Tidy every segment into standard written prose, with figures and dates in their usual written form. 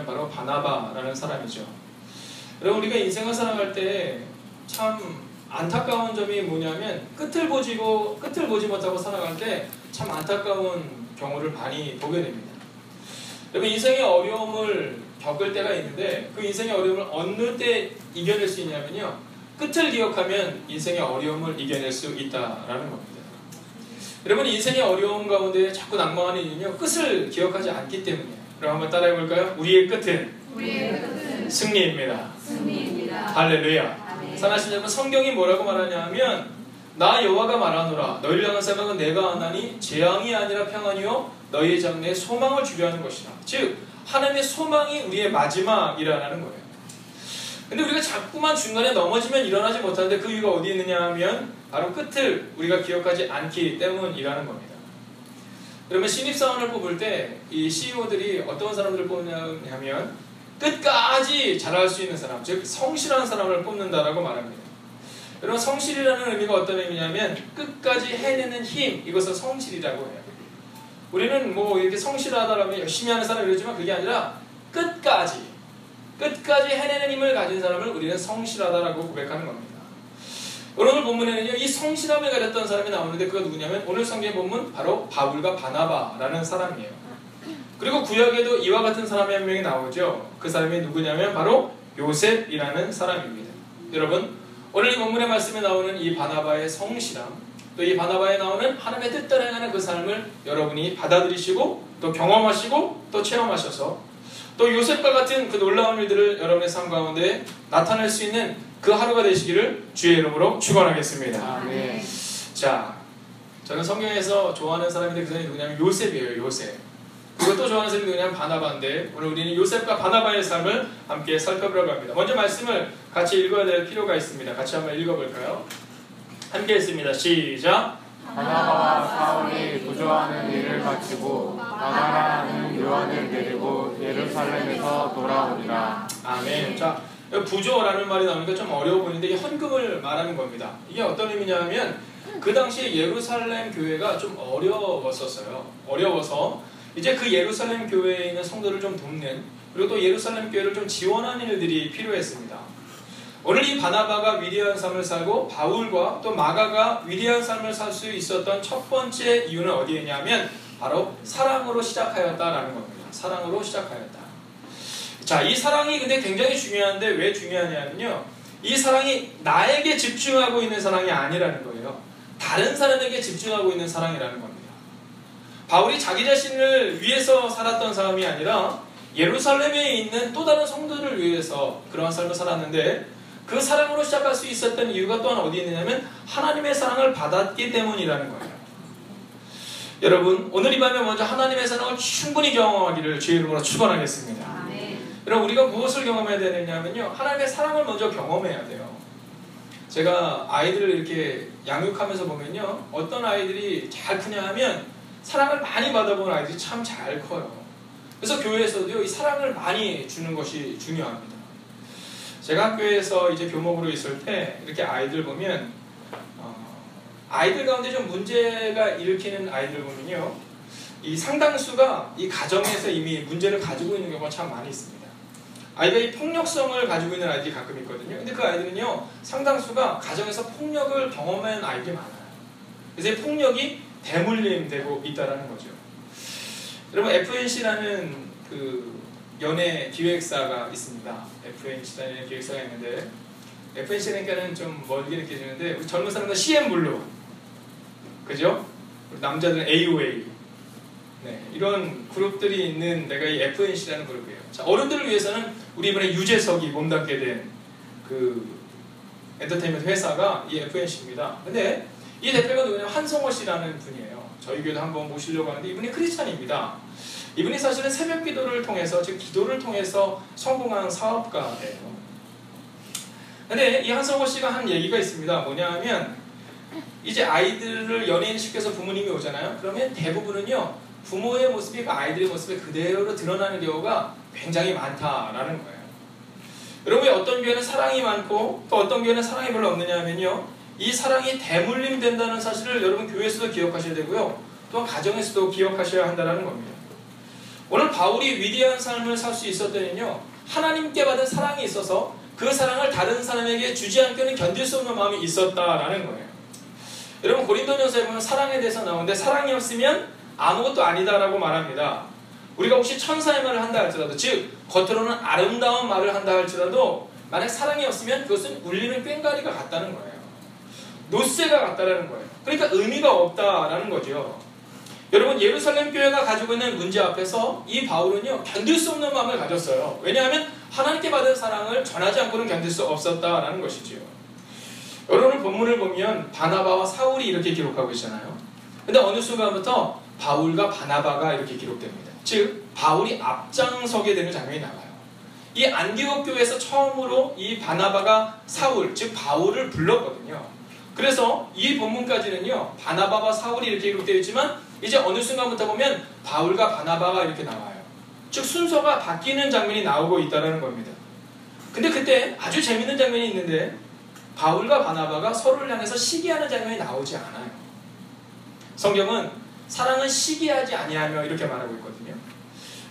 바로 바나바라는 사람이죠. 여러분, 우리가 인생을 살아갈 때 참 안타까운 점이 뭐냐면 끝을 보지 못하고 살아갈 때 참 안타까운 경우를 많이 보게 됩니다. 여러분, 인생의 어려움을 겪을 때가 있는데 그 인생의 어려움을 어느 때 이겨낼 수 있냐면요, 끝을 기억하면 인생의 어려움을 이겨낼 수 있다라는 겁니다. 여러분, 인생의 어려움 가운데 자꾸 낙망하는 이유는요, 끝을 기억하지 않기 때문이에요. 그럼 한번 따라해 볼까요? 우리의 끝은 승리입니다. 할렐루야. 사랑하시는 여러분, 성경이 뭐라고 말하냐면 나 여호와가 말하노라 너희를 향한 생각은 내가 하나니 재앙이 아니라 평안이요 너희의 장래에 소망을 주려 하는 것이라. 즉 하나님의 소망이 우리의 마지막이라는 거예요. 근데 우리가 자꾸만 중간에 넘어지면 일어나지 못하는데 그 이유가 어디 있느냐 하면 바로 끝을 우리가 기억하지 않기 때문이라는 겁니다. 그러면 신입사원을 뽑을 때 이 CEO들이 어떤 사람들을 뽑냐면 끝까지 잘할 수 있는 사람, 즉 성실한 사람을 뽑는다라고 말합니다. 여러분, 성실이라는 의미가 어떤 의미냐면 끝까지 해내는 힘, 이것을 성실이라고 해요. 우리는 뭐 이렇게 성실하다라면 열심히 하는 사람 이러지만 그게 아니라 끝까지 해내는 힘을 가진 사람을 우리는 성실하다라고 고백하는 겁니다. 오늘 본문에는요, 이 성실함을 가졌던 사람이 나오는데 그가 누구냐면 오늘 성경 본문 바로 바울과 바나바라는 사람이에요. 그리고 구약에도 이와 같은 사람이 한 명이 나오죠. 그 사람이 누구냐면 바로 요셉이라는 사람입니다. 여러분, 오늘 이 본문의 말씀에 나오는 이 바나바의 성실함, 또 이 바나바에 나오는 하나님의 뜻대로 행하는 그 삶을 여러분이 받아들이시고 또 경험하시고 또 체험하셔서 또 요셉과 같은 그 놀라운 일들을 여러분의 삶 가운데 나타낼 수 있는 그 하루가 되시기를 주의 이름으로 축원하겠습니다. 아멘. 자, 저는 성경에서 좋아하는 사람인데 그 사람이 누구냐면 요셉이에요. 요셉. 그리고 또 좋아하는 사람이 누구냐면 바나바인데 오늘 우리는 요셉과 바나바의 삶을 함께 살펴보려고 합니다. 먼저 말씀을 같이 읽어야 될 필요가 있습니다. 같이 한번 읽어볼까요? 함께 읽습니다. 시작. 바나바와 사울이 부조하는 일을 마치고 마가라는 요한을 데리고 예루살렘에서 돌아오니라. 아멘. 자, 부조라는 말이 나오니까 좀 어려워 보이는데 이게 헌금을 말하는 겁니다. 이게 어떤 의미냐면 그 당시에 예루살렘 교회가 좀 어려웠었어요. 어려워서 이제 그 예루살렘 교회에 있는 성도를 좀 돕는, 그리고 또 예루살렘 교회를 좀 지원하는 일들이 필요했습니다. 오늘 이 바나바가 위대한 삶을 살고 바울과 또 마가가 위대한 삶을 살 수 있었던 첫 번째 이유는 어디에 있냐면 바로 사랑으로 시작하였다라는 겁니다. 사랑으로 시작하였다. 자, 이 사랑이 근데 굉장히 중요한데 왜 중요하냐면요, 이 사랑이 나에게 집중하고 있는 사랑이 아니라는 거예요. 다른 사람에게 집중하고 있는 사랑이라는 겁니다. 바울이 자기 자신을 위해서 살았던 사람이 아니라 예루살렘에 있는 또 다른 성도를 위해서 그러한 삶을 살았는데 그 사랑으로 시작할 수 있었던 이유가 또한 어디 있느냐면 하나님의 사랑을 받았기 때문이라는 거예요. 여러분, 오늘 이 밤에 먼저 하나님의 사랑을 충분히 경험하기를 주의 이름으로 축원하겠습니다. 여러분, 우리가 무엇을 경험해야 되느냐면요, 하나님의 사랑을 먼저 경험해야 돼요. 제가 아이들을 이렇게 양육하면서 보면요, 어떤 아이들이 잘 크냐 하면 사랑을 많이 받아본 아이들이 참 잘 커요. 그래서 교회에서도요, 이 사랑을 많이 주는 것이 중요합니다. 제가 학교에서 이제 교목으로 있을 때 이렇게 아이들 보면 아이들 가운데 좀 문제가 일으키는 아이들 보면요, 이 상당수가 이 가정에서 이미 문제를 가지고 있는 경우가 참 많이 있습니다. 아이가 이 폭력성을 가지고 있는 아이들이 가끔 있거든요. 근데 그 아이들은요, 상당수가 가정에서 폭력을 경험한 아이들이 많아요. 그래서 이 폭력이 대물림되고 있다는 거죠. 여러분, FNC라는 그 연예 기획사가 있습니다. FNC라는 기획사가 있는데 FNC라니까는 좀 멀게 느껴지는데 우리 젊은 사람들 CN블루, 그죠? 남자들은 AOA, 네, 이런 그룹들이 있는 데가 이 FNC라는 그룹이에요. 자, 어른들을 위해서는 우리 이번에 유재석이 몸담게 된 그 엔터테인먼트 회사가 이 FNC입니다. 근데 이 대표가 누구냐면 한성호 씨라는 분이에요. 저희 교회도 한번 모시려고 하는데 이분이 크리스찬입니다. 이분이 사실은 새벽 기도를 통해서, 즉 기도를 통해서 성공한 사업가예요. 근데 이 한성호 씨가 한 얘기가 있습니다. 뭐냐 하면 이제 아이들을 연예인 시켜서 부모님이 오잖아요. 그러면 대부분은요, 부모의 모습이 그 아이들의 모습에 그대로 드러나는 경우가 굉장히 많다라는 거예요. 여러분, 어떤 교회는 사랑이 많고 또 어떤 교회는 사랑이 별로 없느냐 하면요, 이 사랑이 대물림된다는 사실을 여러분 교회에서도 기억하셔야 되고요, 또한 가정에서도 기억하셔야 한다는 겁니다. 오늘 바울이 위대한 삶을 살 수 있었더니요, 하나님께 받은 사랑이 있어서 그 사랑을 다른 사람에게 주지 않고는 견딜 수 없는 마음이 있었다라는 거예요. 여러분, 고린도전서에 보면 사랑에 대해서 나오는데, 사랑이 없으면 아무것도 아니다라고 말합니다. 우리가 혹시 천사의 말을 한다 할지라도, 즉 겉으로는 아름다운 말을 한다 할지라도 만약 사랑이 없으면 그것은 울리는 꽹과리가 같다는 거예요. 노쇠가 같다라는 거예요. 그러니까 의미가 없다라는 거죠. 여러분, 예루살렘 교회가 가지고 있는 문제 앞에서 이 바울은요, 견딜 수 없는 마음을 가졌어요. 왜냐하면 하나님께 받은 사랑을 전하지 않고는 견딜 수 없었다라는 것이지요. 여러분, 본문을 보면 바나바와 사울이 이렇게 기록하고 있잖아요. 근데 어느 순간부터 바울과 바나바가 이렇게 기록됩니다. 즉 바울이 앞장서게 되는 장면이 나와요. 이 안디옥 교회에서 처음으로 이 바나바가 사울, 즉 바울을 불렀거든요. 그래서 이 본문까지는요, 바나바와 사울이 이렇게 기록되어 있지만 이제 어느 순간부터 보면 바울과 바나바가 이렇게 나와요. 즉 순서가 바뀌는 장면이 나오고 있다는 겁니다. 근데 그때 아주 재밌는 장면이 있는데, 바울과 바나바가 서로를 향해서 시기하는 장면이 나오지 않아요. 성경은 사랑은 시기하지 아니하며 이렇게 말하고 있거든요.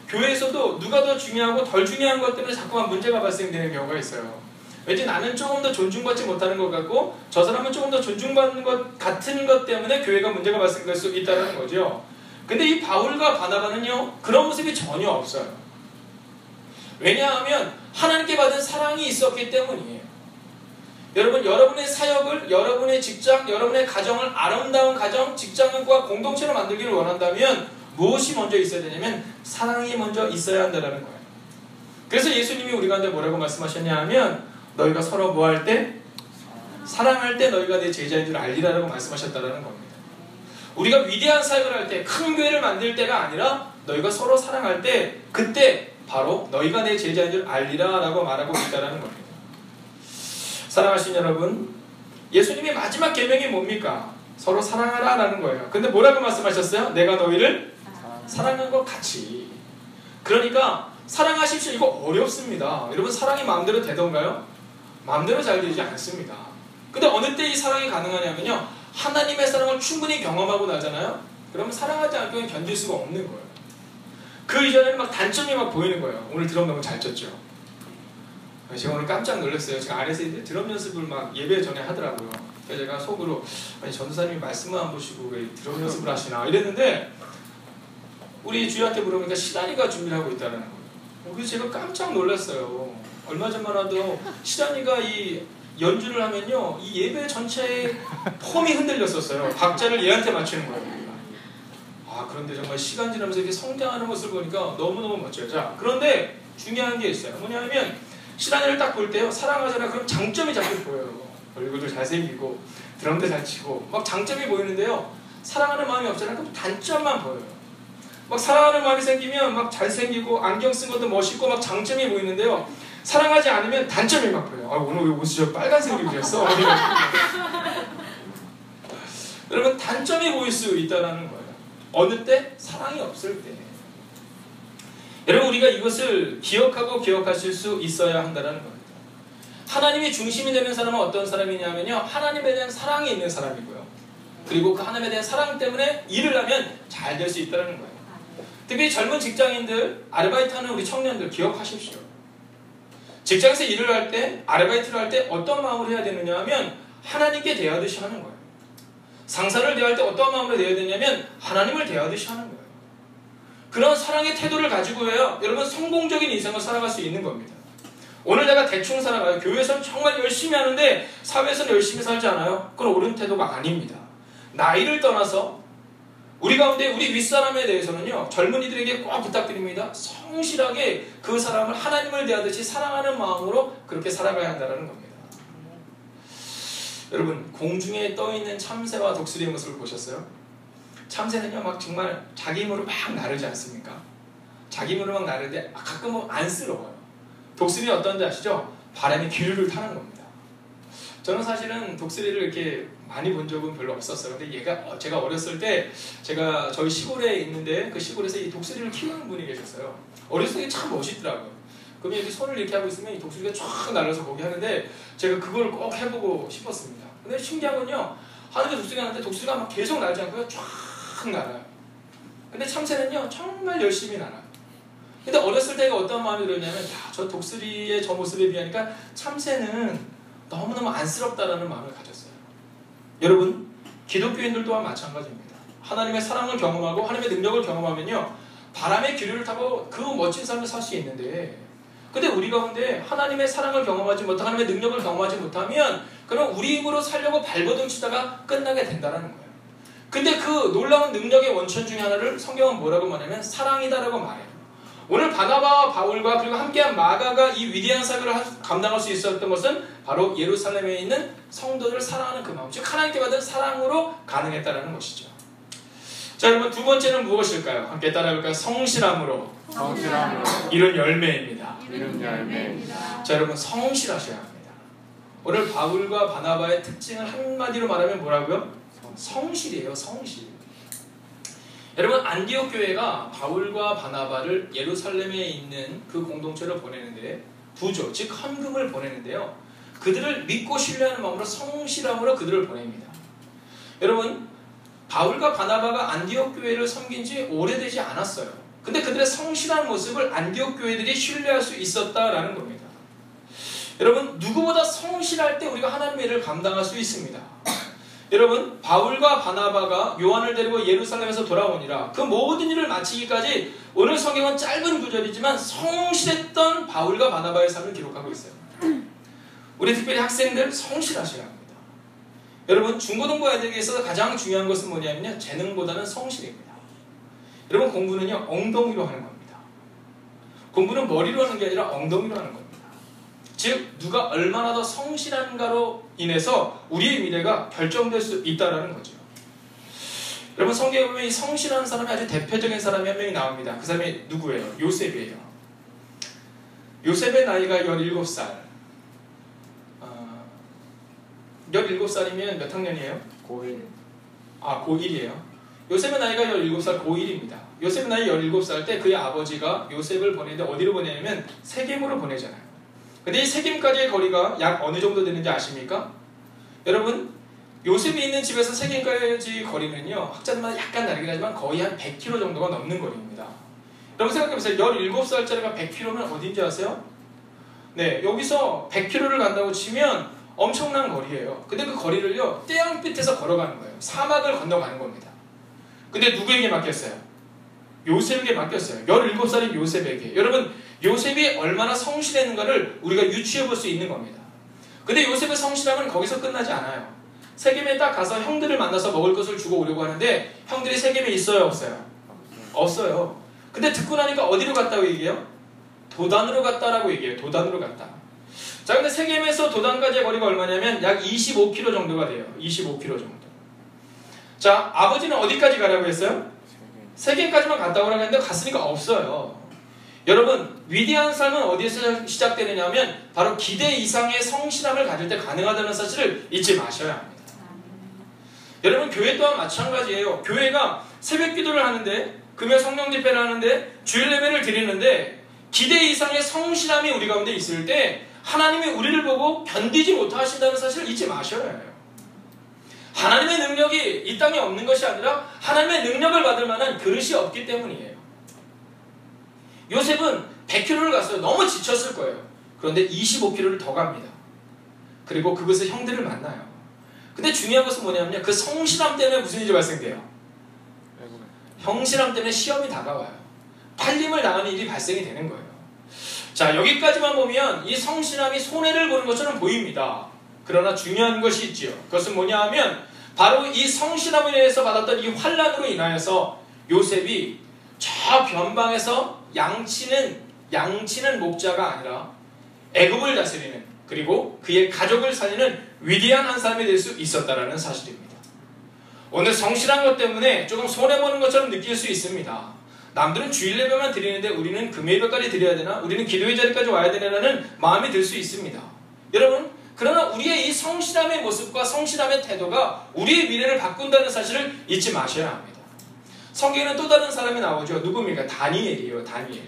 교회에서도 누가 더 중요하고 덜 중요한 것 때문에 자꾸만 문제가 발생되는 경우가 있어요. 왠지 나는 조금 더 존중받지 못하는 것 같고 저 사람은 조금 더 존중받는 것 같은 것 때문에 교회가 문제가 발생될 수 있다는 거죠. 근데 이 바울과 바나바는요, 그런 모습이 전혀 없어요. 왜냐하면 하나님께 받은 사랑이 있었기 때문이에요. 여러분, 여러분의 사역을, 여러분의 직장, 여러분의 가정을 아름다운 가정, 직장과 공동체로 만들기를 원한다면 무엇이 먼저 있어야 되냐면 사랑이 먼저 있어야 한다는 거예요. 그래서 예수님이 우리 가운데 뭐라고 말씀하셨냐 하면, 너희가 서로 뭐 할 때? 사랑할 때 너희가 내 제자인 줄 알리라라고 말씀하셨다는 겁니다. 우리가 위대한 사역을 할 때, 큰 교회를 만들 때가 아니라 너희가 서로 사랑할 때, 그때 바로 너희가 내 제자인 줄 알리라라고 말하고 있다는 겁니다. 사랑하신 여러분, 예수님의 마지막 계명이 뭡니까? 서로 사랑하라라는 거예요. 근데 뭐라고 말씀하셨어요? 내가 너희를 사랑한 것 같이. 그러니까 사랑하십시오. 이거 어렵습니다. 여러분, 사랑이 마음대로 되던가요? 마음대로 잘 되지 않습니다. 근데 어느 때 이 사랑이 가능하냐면요, 하나님의 사랑을 충분히 경험하고 나잖아요. 그러면 사랑하지 않고는 견딜 수가 없는 거예요. 그 이전에는 막 단점이 막 보이는 거예요. 오늘 드럼 너무 잘 쳤죠. 제가 오늘 깜짝 놀랐어요. 제가 안에서 드럼 연습을 막 예배 전에 하더라고요. 그래서 제가 속으로, 아니 전도사님이 말씀만 안 보시고 왜 드럼 연습을 하시나 이랬는데, 우리 주희한테 물어보니까 시단이가 준비를 하고 있다는 거예요. 그래서 제가 깜짝 놀랐어요. 얼마 전만 해도 시단이가 이 연주를 하면요, 이 예배 전체의 폼이 흔들렸었어요. 박자를 얘한테 맞추는 거예요. 아, 그런데 정말 시간 지나면서 이렇게 성장하는 것을 보니까 너무너무 멋져요. 자, 그런데 중요한 게 있어요. 뭐냐면 시단이를 딱 볼 때요, 사랑하잖아요. 그럼 장점이 자꾸 보여요. 얼굴도 잘생기고 드럼도 잘 치고 막 장점이 보이는데요, 사랑하는 마음이 없잖아요. 그럼 단점만 보여요. 막 사랑하는 마음이 생기면 막 잘생기고 안경 쓴 것도 멋있고 막 장점이 보이는데요, 사랑하지 않으면 단점이 막 보여요. 아, 오늘 왜 옷이 저 빨간색으로 입으셨어? 여러분, 단점이 보일 수 있다는 거예요. 어느 때? 사랑이 없을 때. 여러분, 우리가 이것을 기억하고 기억하실 수 있어야 한다는 겁니다. 하나님이 중심이 되는 사람은 어떤 사람이냐면요, 하나님에 대한 사랑이 있는 사람이고요. 그리고 그 하나님에 대한 사랑 때문에 일을 하면 잘 될 수 있다는 거예요. 특히 젊은 직장인들, 아르바이트하는 우리 청년들 기억하십시오. 직장에서 일을 할 때, 아르바이트를 할 때 어떤 마음으로 해야 되느냐 하면 하나님께 대하듯이 하는 거예요. 상사를 대할 때 어떤 마음으로 대해야 되냐면 하나님을 대하듯이 하는 거예요. 그런 사랑의 태도를 가지고 해야 여러분 성공적인 인생을 살아갈 수 있는 겁니다. 오늘 내가 대충 살아가요. 교회에서는 정말 열심히 하는데 사회에서는 열심히 살지 않아요? 그건 옳은 태도가 아닙니다. 나이를 떠나서 우리 가운데 우리 윗사람에 대해서는요, 젊은이들에게 꼭 부탁드립니다. 성실하게 그 사람을 하나님을 대하듯이 사랑하는 마음으로 그렇게 살아가야 한다는 겁니다. 여러분, 공중에 떠있는 참새와 독수리의 모습을 보셨어요? 참새는요, 막 정말 자기 힘으로 막 나르지 않습니까? 자기 힘으로 막 나르는데 가끔은 안쓰러워요. 독수리 어떤지 아시죠? 바람에 기류를 타는 겁니다. 저는 사실은 독수리를 이렇게 많이 본 적은 별로 없었어요. 근데 제가 어렸을 때 제가 저희 시골에 있는데 그 시골에서 이 독수리를 키우는 분이 계셨어요. 어렸을 때 참 멋있더라고요. 그럼 이렇게 손을 이렇게 하고 있으면 이 독수리가 쫙 날아서 거기 하는데 제가 그걸 꼭 해보고 싶었습니다. 근데 신기한 건요, 하늘에 독수리가 나는데 독수리가 막 계속 날지 않고요, 쫙 날아요. 근데 참새는요, 정말 열심히 날아요. 근데 어렸을 때가 어떤 마음이 들었냐면 저 독수리의 저 모습에 비하니까 참새는 너무너무 안쓰럽다라는 마음을 가졌어요. 여러분, 기독교인들 또한 마찬가지입니다. 하나님의 사랑을 경험하고 하나님의 능력을 경험하면요, 바람의 기류를 타고 그 멋진 삶을 살 수 있는데, 근데 우리 가운데 하나님의 사랑을 경험하지 못하고 하나님의 능력을 경험하지 못하면 그럼 우리 힘으로 살려고 발버둥 치다가 끝나게 된다는 거예요. 근데 그 놀라운 능력의 원천 중에 하나를 성경은 뭐라고 말하냐면 사랑이다라고 말해요. 오늘 바나바와 바울과 그리고 함께한 마가가 이 위대한 사역을 감당할 수 있었던 것은 바로 예루살렘에 있는 성도들을 사랑하는 그 마음, 즉 하나님께 받은 사랑으로 가능했다는 것이죠. 자, 여러분, 두 번째는 무엇일까요? 함께 따라해볼까요? 성실함으로 이룬 열매입니다. 자, 여러분, 성실하셔야 합니다. 오늘 바울과 바나바의 특징을 한마디로 말하면 뭐라고요? 성실이에요. 성실. 여러분, 안디옥 교회가 바울과 바나바를 예루살렘에 있는 그 공동체로 보내는데, 부조, 즉 헌금을 보내는데요, 그들을 믿고 신뢰하는 마음으로 성실함으로 그들을 보냅니다. 여러분, 바울과 바나바가 안디옥 교회를 섬긴 지 오래되지 않았어요. 근데 그들의 성실한 모습을 안디옥 교회들이 신뢰할 수 있었다라는 겁니다. 여러분, 누구보다 성실할 때 우리가 하나님의 일을 감당할 수 있습니다. 여러분, 바울과 바나바가 요한을 데리고 예루살렘에서 돌아오니라 그 모든 일을 마치기까지 오늘 성경은 짧은 구절이지만 성실했던 바울과 바나바의 삶을 기록하고 있어요. 우리 특별히 학생들 성실하셔야 합니다. 여러분, 중고등부 아이들에게 있어서 가장 중요한 것은 뭐냐면요, 재능보다는 성실입니다. 여러분, 공부는요, 엉덩이로 하는 겁니다. 공부는 머리로 하는 게 아니라 엉덩이로 하는 겁니다. 즉, 누가 얼마나 더 성실한가로 인해서 우리의 미래가 결정될 수 있다는 거죠. 여러분, 성경에 보면 이 성실한 사람이 아주 대표적인 사람이 한 명이 나옵니다. 그 사람이 누구예요? 요셉이에요. 요셉의 나이가 17살. 17살이면 몇 학년이에요? 고1. 고1이에요. 요셉의 나이가 17살, 고1입니다. 요셉의 나이 17살 때 그의 아버지가 요셉을 보내는데 어디로 보내냐면 세겜으로 보내잖아요. 근데 이 세겜까지의 거리가 약 어느 정도 되는지 아십니까? 여러분, 요셉이 있는 집에서 세겜까지 거리는요, 학자들마다 약간 다르긴 하지만 거의 한 100km 정도가 넘는 거리입니다. 여러분 생각해보세요. 17살짜리가 100km면 어딘지 아세요? 네, 여기서 100km를 간다고 치면 엄청난 거리예요. 근데 그 거리를요, 태양빛에서 걸어가는 거예요. 사막을 건너가는 겁니다. 근데 누구에게 맡겼어요? 요셉에게 맡겼어요. 17살인 요셉에게. 여러분, 요셉이 얼마나 성실했는가를 우리가 유추해 볼 수 있는 겁니다. 근데 요셉의 성실함은 거기서 끝나지 않아요. 세겜에 딱 가서 형들을 만나서 먹을 것을 주고 오려고 하는데 형들이 세겜에 있어요, 없어요? 없어요. 근데 듣고 나니까 어디로 갔다고 얘기해요? 도단으로 갔다라고 얘기해요. 도단으로 갔다. 자, 근데 세겜에서 도단까지의 거리가 얼마냐면 약 25km 정도가 돼요. 25km 정도. 자, 아버지는 어디까지 가라고 했어요? 세겜까지만 갔다 오라고 했는데 갔으니까 없어요. 여러분, 위대한 삶은 어디에서 시작되느냐 하면 바로 기대 이상의 성실함을 가질 때 가능하다는 사실을 잊지 마셔야 합니다. 여러분, 교회 또한 마찬가지예요. 교회가 새벽 기도를 하는데, 금요 성령 집회를 하는데, 주일 예배를 드리는데 기대 이상의 성실함이 우리 가운데 있을 때 하나님이 우리를 보고 견디지 못하신다는 사실을 잊지 마셔야 해요. 하나님의 능력이 이 땅에 없는 것이 아니라 하나님의 능력을 받을 만한 그릇이 없기 때문이에요. 요셉은 100km를 갔어요. 너무 지쳤을 거예요. 그런데 25km를 더 갑니다. 그리고 그곳에 형들을 만나요. 근데 중요한 것은 뭐냐면요, 그 성실함 때문에 무슨 일이 발생돼요? 성실함 때문에 시험이 다가와요. 팔림을 당하는 일이 발생이 되는 거예요. 자, 여기까지만 보면 이 성실함이 손해를 보는 것처럼 보입니다. 그러나 중요한 것이 있지요. 그것은 뭐냐 하면 바로 이 성실함에 대해서 받았던 이 환난으로 인하여서 요셉이 저 변방에서 양치는 목자가 아니라 애굽을 다스리는, 그리고 그의 가족을 살리는 위대한 한 사람이 될 수 있었다는 사실입니다. 오늘 성실한 것 때문에 조금 손해보는 것처럼 느낄 수 있습니다. 남들은 주일 예배만 드리는데 우리는 금요일까지 드려야 되나? 우리는 기도의 자리까지 와야 되나라는 마음이 들 수 있습니다. 여러분, 그러나 우리의 이 성실함의 모습과 성실함의 태도가 우리의 미래를 바꾼다는 사실을 잊지 마셔야 합니다. 성경에는 또 다른 사람이 나오죠. 누굽니까? 다니엘이에요. 다니엘.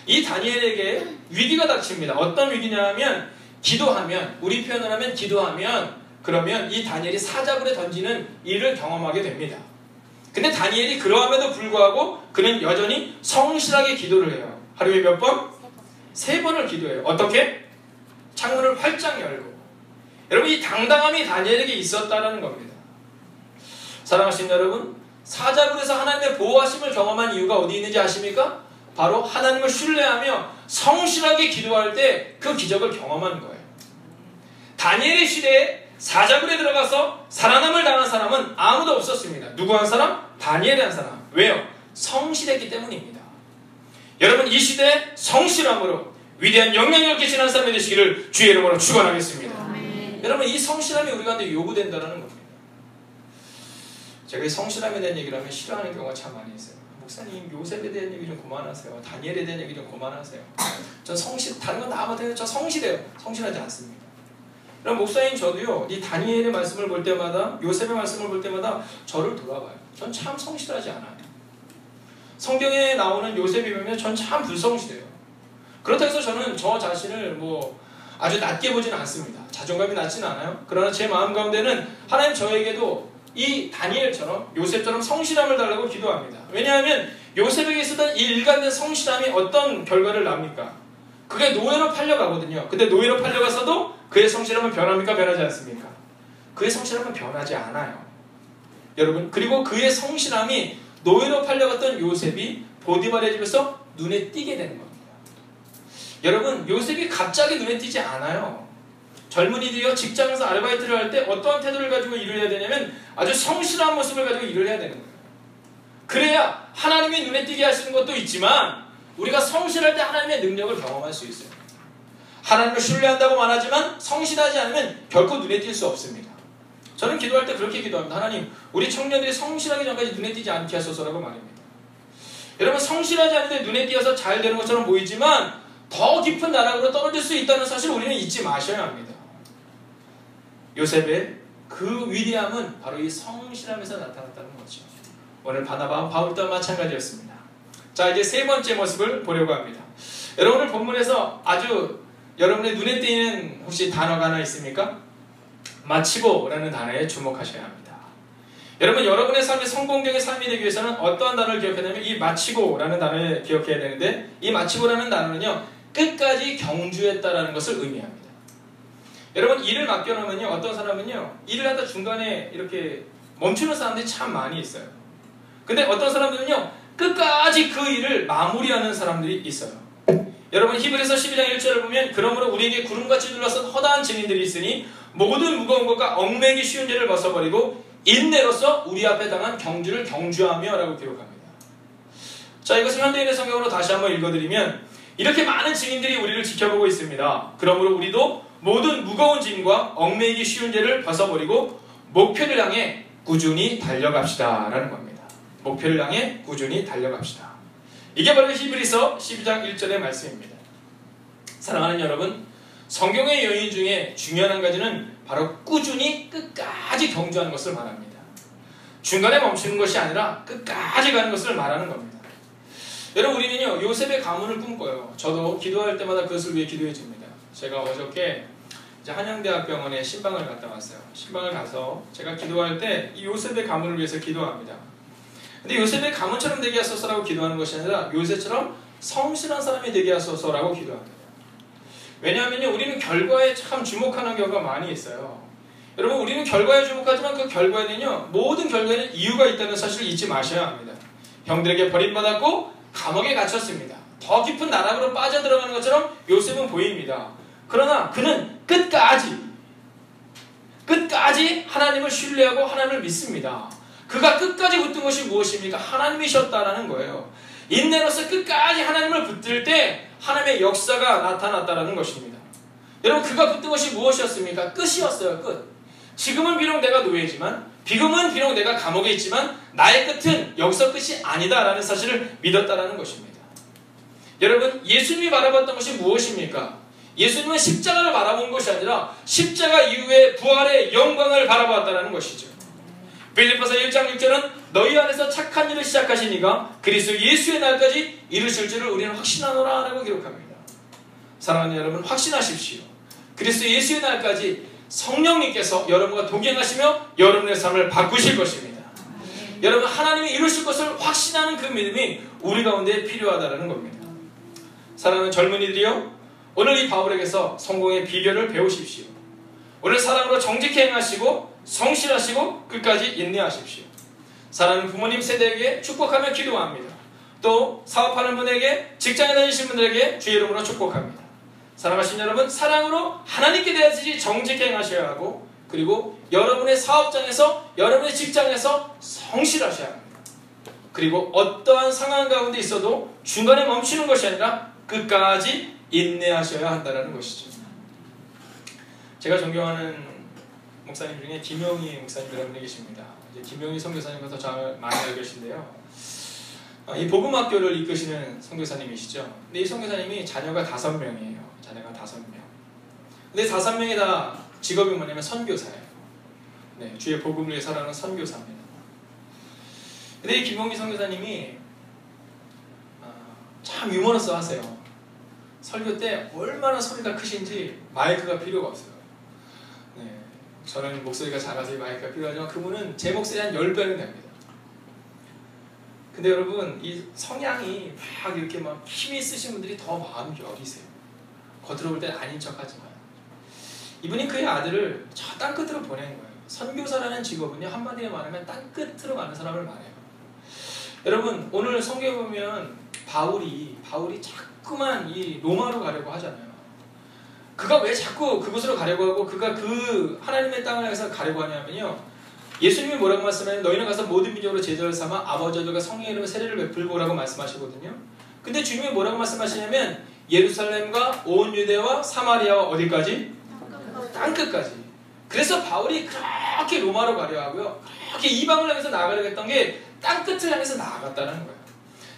이 다니엘에게 위기가 닥칩니다. 어떤 위기냐 하면 기도하면, 우리 표현을 하면 기도하면, 그러면 이 다니엘이 사자굴에 던지는 일을 경험하게 됩니다. 근데 다니엘이 그러함에도 불구하고 그는 여전히 성실하게 기도를 해요. 하루에 몇 번? 3번을 기도해요. 어떻게? 창문을 활짝 열고. 여러분, 이 당당함이 다니엘에게 있었다는 겁니다. 사랑하시는 여러분, 사자굴에서 하나님의 보호하심을 경험한 이유가 어디 있는지 아십니까? 바로 하나님을 신뢰하며 성실하게 기도할 때 그 기적을 경험하는 거예요. 다니엘의 시대에 사자굴에 들어가서 살아남을 당한 사람은 아무도 없었습니다. 누구 한 사람? 다니엘이 한 사람. 왜요? 성실했기 때문입니다. 여러분, 이 시대에 성실함으로 위대한 영향력을 끼치는 사람이 되시기를 주의 이름으로 축원하겠습니다. 여러분, 이 성실함이 우리 가운데 요구된다는 겁니다. 제가 이 성실함에 대한 얘기를 하면 싫어하는 경우가 참 많이 있어요. 목사님, 요셉에 대한 얘기 좀 그만하세요. 다니엘에 대한 얘기 좀 그만하세요. 전 다른 건 다 아무튼 저 성실해요. 성실하지 않습니다. 그럼 목사님, 저도요, 이 다니엘의 말씀을 볼 때마다, 요셉의 말씀을 볼 때마다 저를 돌아봐요. 전 참 성실하지 않아요. 성경에 나오는 요셉이 보면 전 참 불성실해요. 그렇다고 해서 저는 저 자신을 아주 낮게 보지는 않습니다. 자존감이 낮지는 않아요. 그러나 제 마음 가운데는 하나님 저에게도 이 다니엘처럼 요셉처럼 성실함을 달라고 기도합니다. 왜냐하면 요셉에게 있었던 이 일관된 성실함이 어떤 결과를 납니까? 그게 노예로 팔려가거든요. 근데 노예로 팔려가서도 그의 성실함은 변합니까? 변하지 않습니까? 그의 성실함은 변하지 않아요. 여러분, 그리고 그의 성실함이 노예로 팔려갔던 요셉이 보디발의 집에서 눈에 띄게 되는 겁니다. 여러분, 요셉이 갑자기 눈에 띄지 않아요. 젊은이들이요, 직장에서 아르바이트를 할 때 어떠한 태도를 가지고 일을 해야 되냐면 아주 성실한 모습을 가지고 일을 해야 되는 거예요. 그래야 하나님이 눈에 띄게 하시는 것도 있지만 우리가 성실할 때 하나님의 능력을 경험할 수 있어요. 하나님을 신뢰한다고 말하지만 성실하지 않으면 결코 눈에 띌 수 없습니다. 저는 기도할 때 그렇게 기도합니다. 하나님, 우리 청년들이 성실하기 전까지 눈에 띄지 않게 하소서라고 말입니다. 여러분, 성실하지 않는데 눈에 띄어서 잘 되는 것처럼 보이지만 더 깊은 나락으로 떨어질 수 있다는 사실을 우리는 잊지 마셔야 합니다. 요셉의 그 위대함은 바로 이 성실함에서 나타났다는 거죠. 오늘 바나바와 바울 또한 마찬가지였습니다. 자, 이제 세 번째 모습을 보려고 합니다. 여러분, 오늘 본문에서 아주 여러분의 눈에 띄는 혹시 단어가 하나 있습니까? 마치고라는 단어에 주목하셔야 합니다. 여러분, 여러분의 삶이 성공적인 삶이 되기 위해서는 어떠한 단어를 기억해야 되냐면 이 마치고라는 단어를 기억해야 되는데, 이 마치고라는 단어는요, 끝까지 경주했다라는 것을 의미합니다. 여러분, 일을 맡겨놓으면요, 어떤 사람은요, 일을 하다 중간에 이렇게 멈추는 사람들이 참 많이 있어요. 근데 어떤 사람들은요, 끝까지 그 일을 마무리하는 사람들이 있어요. 여러분, 히브리서 12장 1절을 보면, 그러므로 우리에게 구름같이 둘러싼 허다한 증인들이 있으니 모든 무거운 것과 얽매기 쉬운 죄를 벗어버리고 인내로서 우리 앞에 당한 경주를 경주하며 라고 기록합니다. 자, 이것을 현대인의 성경으로 다시 한번 읽어드리면, 이렇게 많은 증인들이 우리를 지켜보고 있습니다. 그러므로 우리도 모든 무거운 짐과 얽매이기 쉬운 죄를 벗어버리고 목표를 향해 꾸준히 달려갑시다 라는 겁니다. 목표를 향해 꾸준히 달려갑시다. 이게 바로 히브리서 12장 1절의 말씀입니다. 사랑하는 여러분, 성경의 요인 중에 중요한 한 가지는 바로 꾸준히 끝까지 경주하는 것을 말합니다. 중간에 멈추는 것이 아니라 끝까지 가는 것을 말하는 겁니다. 여러분, 우리는요, 요셉의 가문을 꿈꿔요. 저도 기도할 때마다 그것을 위해 기도해 줍니다. 제가 어저께 이제 한양대학병원에 신방을 갔다 왔어요. 신방을 가서 제가 기도할 때 이 요셉의 가문을 위해서 기도합니다. 근데 요셉의 가문처럼 되게 하소서라고 기도하는 것이 아니라 요셉처럼 성실한 사람이 되게 하소서라고 기도합니다. 왜냐하면요, 우리는 결과에 참 주목하는 경우가 많이 있어요. 여러분, 우리는 결과에 주목하지만 그 결과에는요, 모든 결과에는 이유가 있다는 사실을 잊지 마셔야 합니다. 형들에게 버림받았고 감옥에 갇혔습니다. 더 깊은 나락으로 빠져들어가는 것처럼 요셉은 보입니다. 그러나 그는 끝까지 하나님을 신뢰하고 하나님을 믿습니다. 그가 끝까지 붙든 것이 무엇입니까? 하나님이셨다라는 거예요. 인내로서 끝까지 하나님을 붙들 때 하나님의 역사가 나타났다라는 것입니다. 여러분, 그가 붙든 것이 무엇이었습니까? 끝이었어요. 끝. 지금은 비록 내가 노예지만, 지금은 비록 내가 감옥에 있지만 나의 끝은 여기서 끝이 아니다라는 사실을 믿었다라는 것입니다. 여러분, 예수님이 바라봤던 것이 무엇입니까? 예수님은 십자가를 바라본 것이 아니라 십자가 이후에 부활의 영광을 바라봤다는 것이죠. 빌립보서 1장 6절은 너희 안에서 착한 일을 시작하신 이가 그리스도 예수의 날까지 이루실 줄을 우리는 확신하노라 라고 기록합니다. 사랑하는 여러분, 확신하십시오. 그리스도 예수의 날까지 성령님께서 여러분과 동행하시며 여러분의 삶을 바꾸실 것입니다. 여러분, 하나님이 이루실 것을 확신하는 그 믿음이 우리 가운데 필요하다는 겁니다. 사랑하는 젊은이들이요, 오늘 이 바울에게서 성공의 비결을 배우십시오. 오늘 사랑으로 정직히 행하시고 성실하시고 끝까지 인내하십시오. 사랑하는 부모님 세대에게 축복하며 기도합니다. 또 사업하는 분에게, 직장에 다니시는 분들에게 주의 이름으로 축복합니다. 사랑하신 여러분, 사랑으로 하나님께 대하듯이 정직히 행하셔야 하고, 그리고 여러분의 사업장에서, 여러분의 직장에서 성실하셔야 합니다. 그리고 어떠한 상황 가운데 있어도 중간에 멈추는 것이 아니라 끝까지 인내하셔야 한다는 것이죠. 제가 존경하는 목사님 중에 김영희 목사님이라는 분이 계십니다. 이제 김영희 선교사님과 더 잘 많이 알고 계신데요. 이 복음학교를 이끄시는 선교사님이시죠. 근데 이 선교사님이 자녀가 5명이에요. 자녀가 5명. 근데 5명이 다 직업이 뭐냐면 선교사예요. 네, 주의 복음을 위해 살아가는 선교사입니다. 근데 이 김영희 선교사님이 참 유머러스 하세요. 설교 때 얼마나 소리가 크신지 마이크가 필요가 없어요. 네, 저는 목소리가 작아서 마이크가 필요하지만 그분은 제 목소리 한 10배는 됩니다. 근데 여러분, 이 성향이 막 이렇게 막 힘이 있으신 분들이 더 마음이 여리세요. 겉으로 볼 때는 아닌 척하지만 이분이 그의 아들을 저 땅끝으로 보낸 거예요. 선교사라는 직업은요, 한마디로 말하면 땅끝으로 가는 사람을 말해요. 여러분, 오늘 성경에 보면 바울이 자꾸만 이 로마로 가려고 하잖아요. 그가 왜 자꾸 그곳으로 가려고 하고 그가 그 하나님의 땅을 향해서 가려고 하냐면요, 예수님이 뭐라고 말씀하냐면 너희는 가서 모든 민족으로 제자를 삼아 아버지들과 성령의 이름으로 세례를 베풀고라고 말씀하시거든요. 근데 주님이 뭐라고 말씀하시냐면 예루살렘과 온 유대와 사마리아와 어디까지? 땅끝까지. 그래서 바울이 그렇게 로마로 가려 하고요, 그렇게 이방을 향해서 나아가려고 했던 게 땅끝을 향해서 나아갔다는 거예요.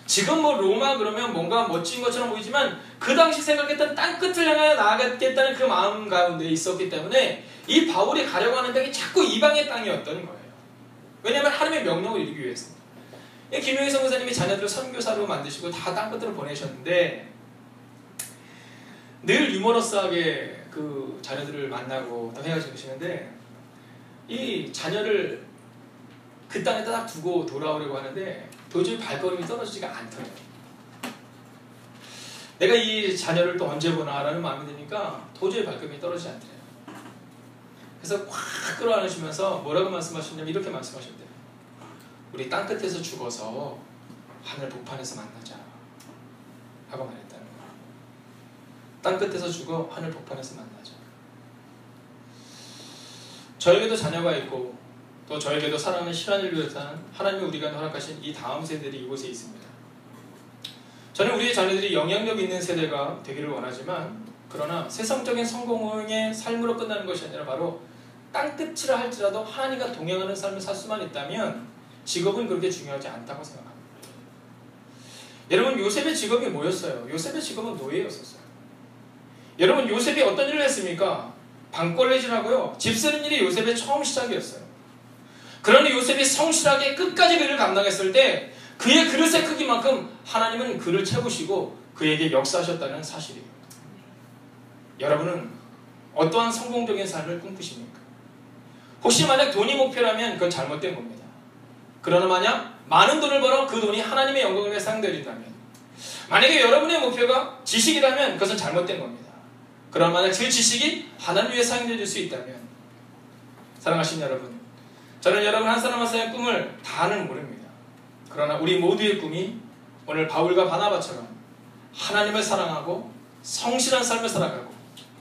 지금 뭐 로마 그러면 뭔가 멋진 것처럼 보이지만 그 당시 생각했던 땅끝을 향해 나아가겠다는 그 마음 가운데 있었기 때문에 이 바울이 가려고 하는 땅이 자꾸 이방의 땅이었던 거예요. 왜냐하면 하나님의 명령을 이루기 위해서입니다. 김영희 선교사님이 자녀들을 선교사로 만드시고 다 땅끝으로 보내셨는데 늘 유머러스하게 그 자녀들을 만나고 또 헤어지시는데 이 자녀를 그 땅에다 딱 두고 돌아오려고 하는데 도저히 발걸음이 떨어지지가 않더래요. 내가 이 자녀를 또 언제 보나라는 마음이 드니까 도저히 발걸음이 떨어지지 않더래요. 그래서 확 끌어안으시면서 뭐라고 말씀하셨냐면 이렇게 말씀하셨대요. 우리 땅끝에서 죽어서 하늘 복판에서 만나자 하고 말했다는 거예요. 땅끝에서 죽어 하늘 복판에서 만나자. 저에게도 자녀가 있고 또 저에게도 사랑하는 실현을 위해서는 하나님이 우리가 허락하신 이 다음 세대들이 이곳에 있습니다. 저는 우리의 자녀들이 영향력 있는 세대가 되기를 원하지만 그러나 세상적인 성공의 삶으로 끝나는 것이 아니라 바로 땅끝이라 할지라도 하나님과 동행하는 삶을 살 수만 있다면 직업은 그렇게 중요하지 않다고 생각합니다. 여러분, 요셉의 직업이 뭐였어요? 요셉의 직업은 노예였었어요. 여러분, 요셉이 어떤 일을 했습니까? 방걸레질하고요, 집 쓰는 일이 요셉의 처음 시작이었어요. 그러니 요셉이 성실하게 끝까지 그 일을 감당했을 때 그의 그릇의 크기만큼 하나님은 그를 채우시고 그에게 역사하셨다는 사실이에요. 여러분은 어떠한 성공적인 삶을 꿈꾸십니까? 혹시 만약 돈이 목표라면 그건 잘못된 겁니다. 그러나 만약 많은 돈을 벌어 그 돈이 하나님의 영광을 위해 사용되어진다면, 만약에 여러분의 목표가 지식이라면 그것은 잘못된 겁니다. 그러나 만약 그 지식이 하나님 위해 사용될 수 있다면, 사랑하신 여러분, 저는 여러분 한 사람 한 사람의 꿈을 다는 모릅니다. 그러나 우리 모두의 꿈이 오늘 바울과 바나바처럼 하나님을 사랑하고 성실한 삶을 살아가고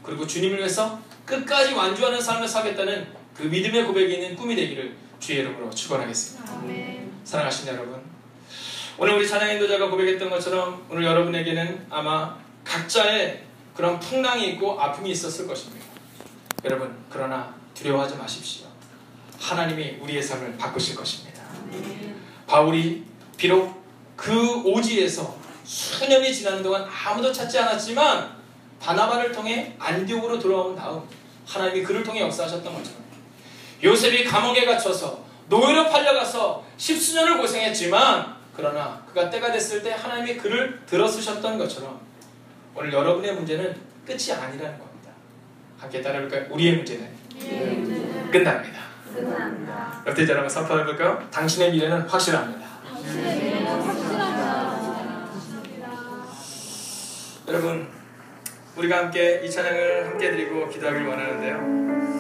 그리고 주님을 위해서 끝까지 완주하는 삶을 살겠다는 그 믿음의 고백이 있는 꿈이 되기를 주의 이름으로 축원하겠습니다. 아멘. 사랑하신 여러분, 오늘 우리 찬양 인도자가 고백했던 것처럼 오늘 여러분에게는 아마 각자의 그런 풍랑이 있고 아픔이 있었을 것입니다. 여러분, 그러나 두려워하지 마십시오. 하나님이 우리의 삶을 바꾸실 것입니다. 바울이 비록 그 오지에서 수년이 지나는 동안 아무도 찾지 않았지만 바나바를 통해 안디옥으로 돌아온 다음 하나님이 그를 통해 역사하셨던 것처럼, 요셉이 감옥에 갇혀서 노예로 팔려가서 십수년을 고생했지만 그러나 그가 때가 됐을 때 하나님이 그를 들어쓰셨던 것처럼 오늘 여러분의 문제는 끝이 아니라는 겁니다. 함께 따라해볼까요? 우리의 문제는 끝납니다. 옆에 사람을 선포해볼까요? 당신의 미래는 확실합니다. 여러분, 우리가 함께 이 찬양을 함께 드리고 기도하길 원하는데요.